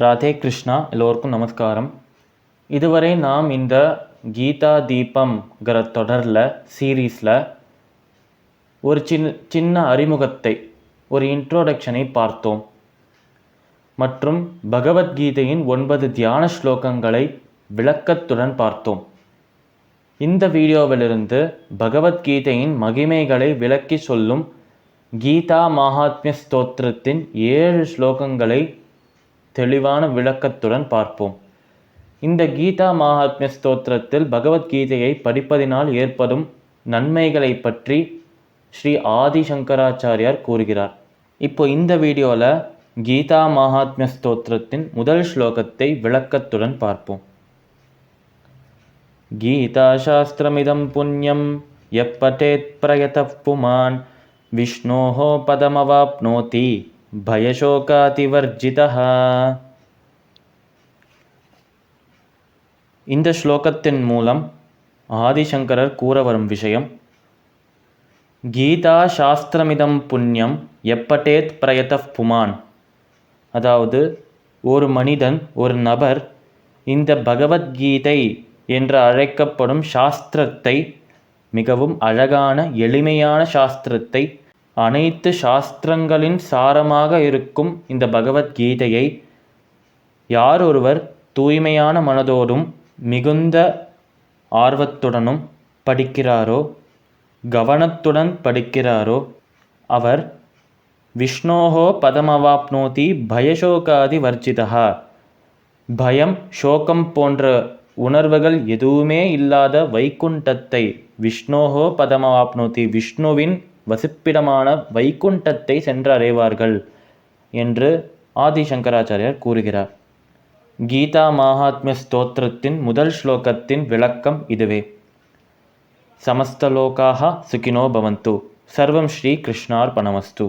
ராதே கிருஷ்ணா. எல்லோருக்கும் நமஸ்காரம். இதுவரை நாம் இந்த கீதா தீபம்ங்கிற தொடரில் சீரீஸில் ஒரு சின்ன அறிமுகத்தை, ஒரு இன்ட்ரோடக்ஷனை பார்த்தோம். மற்றும் பகவத்கீதையின் 9 தியான ஸ்லோகங்களை விளக்கத்துடன் பார்த்தோம். இந்த வீடியோவிலிருந்து பகவத்கீதையின் மகிமைகளை விளக்கி சொல்லும் கீதா மகாத்மிய ஸ்தோத்திரத்தின் 7 ஸ்லோகங்களை தெளிவான விளக்கத்துடன் பார்ப்போம். இந்த கீதா மகாத்மிய ஸ்தோத்திரத்தில் பகவத்கீதையை படிப்பதினால் ஏற்படும் நன்மைகளை பற்றி ஸ்ரீ ஆதி சங்கராச்சாரியார் கூறுகிறார். இப்போ இந்த வீடியோவில் கீதா மகாத்மிய ஸ்தோத்திரத்தின் முதல் ஸ்லோகத்தை விளக்கத்துடன் பார்ப்போம். கீதா சாஸ்திரமிதம் புண்ணியம் எப்படேத் பிரயதः புமான் விஷ்ணோஹோ பதமவாப்னோதி பயசோகாதிவர்ஜிதः. இந்த ஸ்லோகத்தின் மூலம் ஆதிசங்கரர் கூற வரும் விஷயம், கீதா சாஸ்திரமிதம் புண்ணியம் எப்படேத் பிரயதः புமான். அதாவது ஒரு மனிதன், ஒரு நபர் இந்த பகவத்கீதை என்று அழைக்கப்படும் சாஸ்திரத்தை, மிகவும் அழகான எளிமையான சாஸ்திரத்தை, அனைத்து சாஸ்திரங்களின் சாரமாக இருக்கும் இந்த பகவத்கீதையை யார் ஒருவர் தூய்மையான மனதோடும் மிகுந்த ஆர்வத்துடனும் படிக்கிறாரோ, கவனத்துடன் படிக்கிறாரோ, அவர் விஷ்ணோஹோ பதமவாப்னோதி பயசோகாதி வர்ஜிதா. பயம், சோகம் போன்ற உணர்வுகள் எதுவுமே இல்லாத வைகுண்டத்தை, விஷ்ணோஹோ பதமவாப்னோதி, விஷ்ணுவின் வசிப்பிடமான வைகுண்டத்தை சென்றடைவார்கள் என்று ஆதிசங்கராச்சாரியார் கூறுகிறார். கீதா மகாத்மிய ஸ்தோத்திரத்தின் முதல் ஸ்லோகத்தின் விளக்கம் இதுவே. சமஸ்தலோகாஹ சுகினோ பவந்து. சர்வம் ஸ்ரீ கிருஷ்ணார்பணமஸ்து.